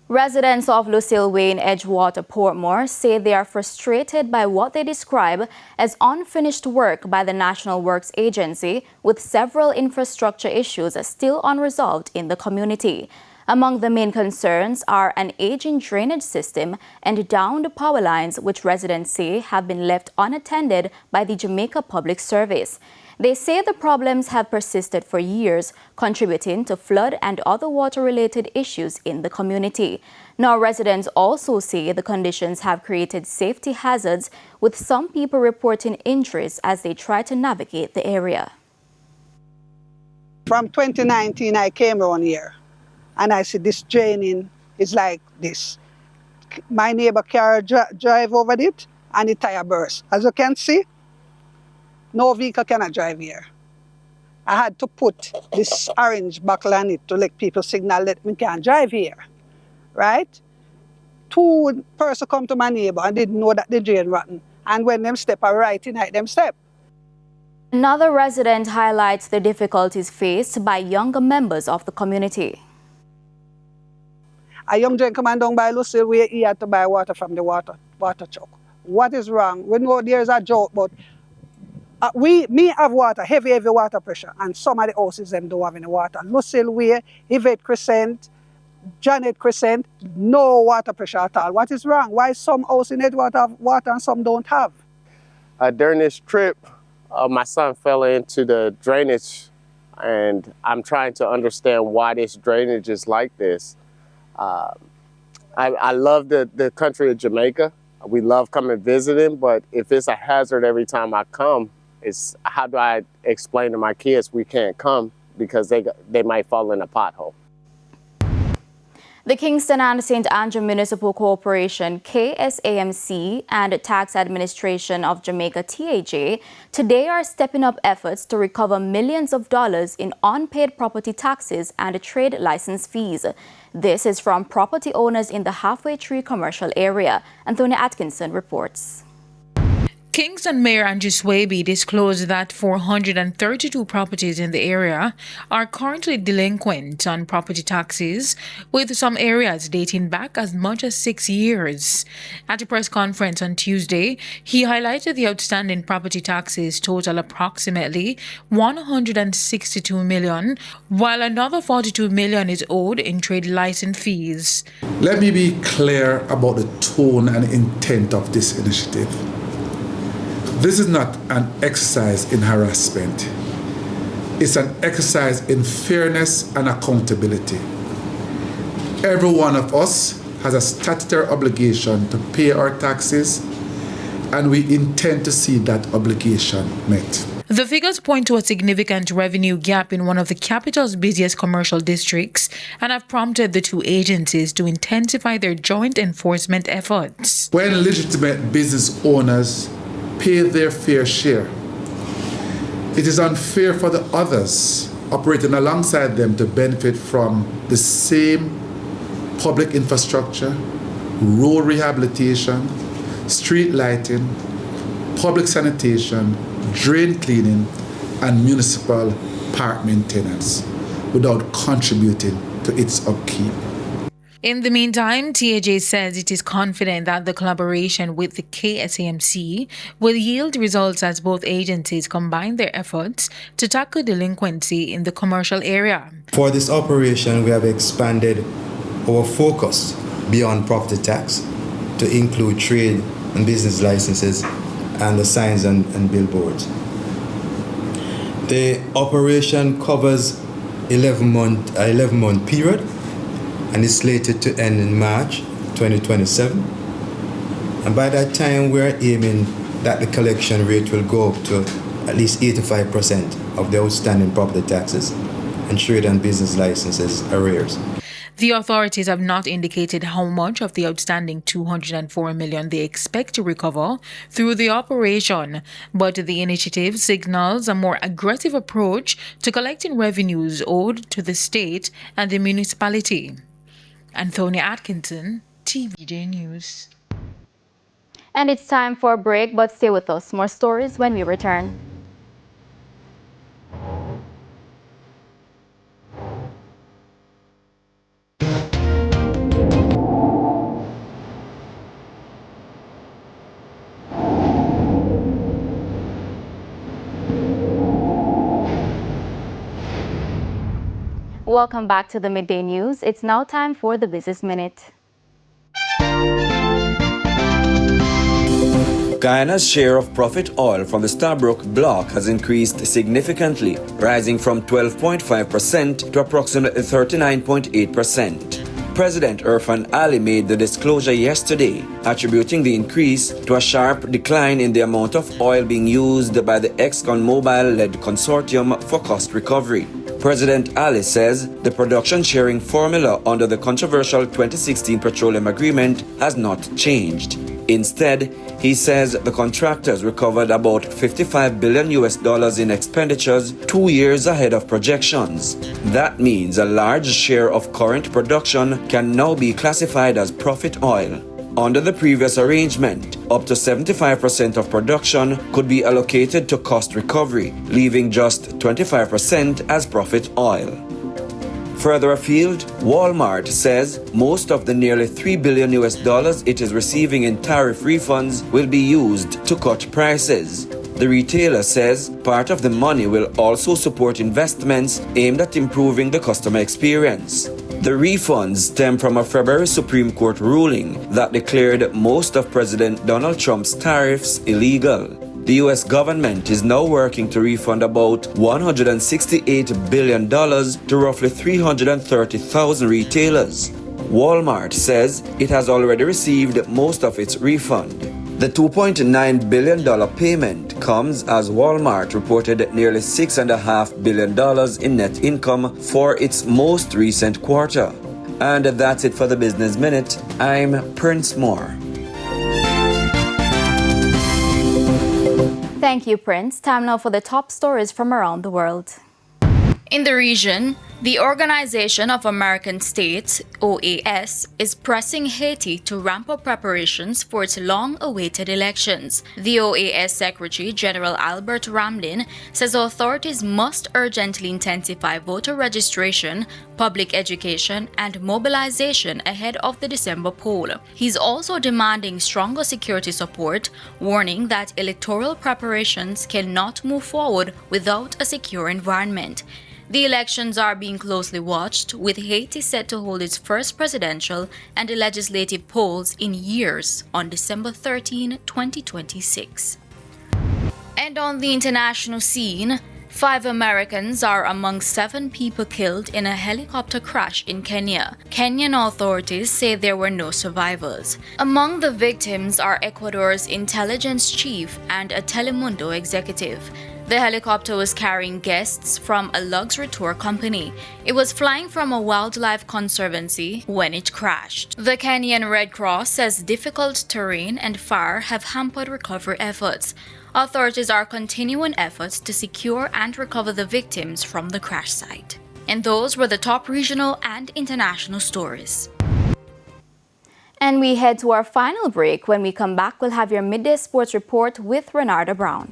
Residents of Lucille Way in Edgewater, Portmore say they are frustrated by what they describe as unfinished work by the National Works Agency, with several infrastructure issues still unresolved in the community. Among the main concerns are an aging drainage system and downed power lines, which residents say have been left unattended by the Jamaica Public Service. They say the problems have persisted for years, contributing to flood and other water-related issues in the community. Now, residents also say the conditions have created safety hazards, with some people reporting injuries as they try to navigate the area. From 2019, I came around here, and I see this draining is like this. My neighbor car drive over it, and the tire burst. As you can see, no vehicle cannot drive here. I had to put this orange buckle on it to let people signal that we can't drive here, right? Two persons come to my neighbor and didn't know that the drain rotten. And when them step, I right in them step. Another resident highlights the difficulties faced by younger members of the community. A young gentleman down by Lucille, where he had to buy water from the water truck. What is wrong? We know there's a joke, but me have water, heavy water pressure, and some of the houses them don't have any water. Lucille Way, Yvette Crescent, Janet Crescent, no water pressure at all. What is wrong? Why some houses in Edgewater have water and some don't have? During this trip, my son fell into the drainage, and I'm trying to understand why this drainage is like this. I love the country of Jamaica. We love coming visiting, but if it's a hazard every time I come, it's how do I explain to my kids we can't come because they might fall in a pothole. The Kingston and St. Andrew Municipal Corporation, KSAMC, and Tax Administration of Jamaica, TAJ, today are stepping up efforts to recover millions of dollars in unpaid property taxes and trade license fees. This is from property owners in the Halfway Tree commercial area. Anthony Atkinson reports. Kingston Mayor Andrew Swaby disclosed that 432 properties in the area are currently delinquent on property taxes, with some areas dating back as much as 6 years. At a press conference on Tuesday, he highlighted the outstanding property taxes total approximately $162 million, while another $42 million is owed in trade license fees. Let me be clear about the tone and intent of this initiative. This is not an exercise in harassment. It's an exercise in fairness and accountability. Every one of us has a statutory obligation to pay our taxes, and we intend to see that obligation met. The figures point to a significant revenue gap in one of the capital's busiest commercial districts and have prompted the two agencies to intensify their joint enforcement efforts. When legitimate business owners pay their fair share, it is unfair for the others operating alongside them to benefit from the same public infrastructure, road rehabilitation, street lighting, public sanitation, drain cleaning, and municipal park maintenance without contributing to its upkeep. In the meantime, TAJ says it is confident that the collaboration with the KSAMC will yield results as both agencies combine their efforts to tackle delinquency in the commercial area. For this operation, we have expanded our focus beyond property tax to include trade and business licenses and the signs and billboards. The operation covers 11-month period and is slated to end in March 2027. And by that time, we're aiming that the collection rate will go up to at least 85% of the outstanding property taxes and trade and business licenses arrears. The authorities have not indicated how much of the outstanding $204 million they expect to recover through the operation, but the initiative signals a more aggressive approach to collecting revenues owed to the state and the municipality. Anthony Atkinson, TVJ News. And it's time for a break, but stay with us. More stories when we return. Welcome back to the Midday News. It's now time for the Business Minute. Guyana's share of profit oil from the Stabroek block has increased significantly, rising from 12.5% to approximately 39.8%. President Irfan Ali made the disclosure yesterday, attributing the increase to a sharp decline in the amount of oil being used by the ExxonMobil-led consortium for cost recovery. President Ali says the production sharing formula under the controversial 2016 petroleum agreement has not changed. Instead, he says the contractors recovered about $55 billion in expenditures 2 years ahead of projections. That means a large share of current production can now be classified as profit oil. Under the previous arrangement, up to 75% of production could be allocated to cost recovery, leaving just 25% as profit oil. Further afield, Walmart says most of the nearly $3 billion it is receiving in tariff refunds will be used to cut prices. The retailer says part of the money will also support investments aimed at improving the customer experience. The refunds stem from a February Supreme Court ruling that declared most of President Donald Trump's tariffs illegal. The U.S. government is now working to refund about $168 billion to roughly 330,000 retailers. Walmart says it has already received most of its refund. The $2.9 billion payment comes as Walmart reported nearly $6.5 billion in net income for its most recent quarter. And that's it for the Business Minute. I'm Prince Moore. Thank you, Prince. Time now for the top stories from around the world. In the region, the Organization of American States, OAS, is pressing Haiti to ramp up preparations for its long-awaited elections. The OAS Secretary General Albert Ramlin says authorities must urgently intensify voter registration, public education, and mobilization ahead of the December poll. He's also demanding stronger security support, warning that electoral preparations cannot move forward without a secure environment. The elections are being closely watched, with Haiti set to hold its first presidential and legislative polls in years on December 13, 2026. And on the international scene, 5 Americans are among 7 people killed in a helicopter crash in Kenya. Kenyan authorities say there were no survivors. Among the victims are Ecuador's intelligence chief and a Telemundo executive. The helicopter was carrying guests from a luxury tour company. It was flying from a wildlife conservancy when it crashed. The Kenyan Red Cross says difficult terrain and fire have hampered recovery efforts. Authorities are continuing efforts to secure and recover the victims from the crash site. And those were the top regional and international stories. And we head to our final break. When we come back, we'll have your Midday Sports Report with Renarda Brown.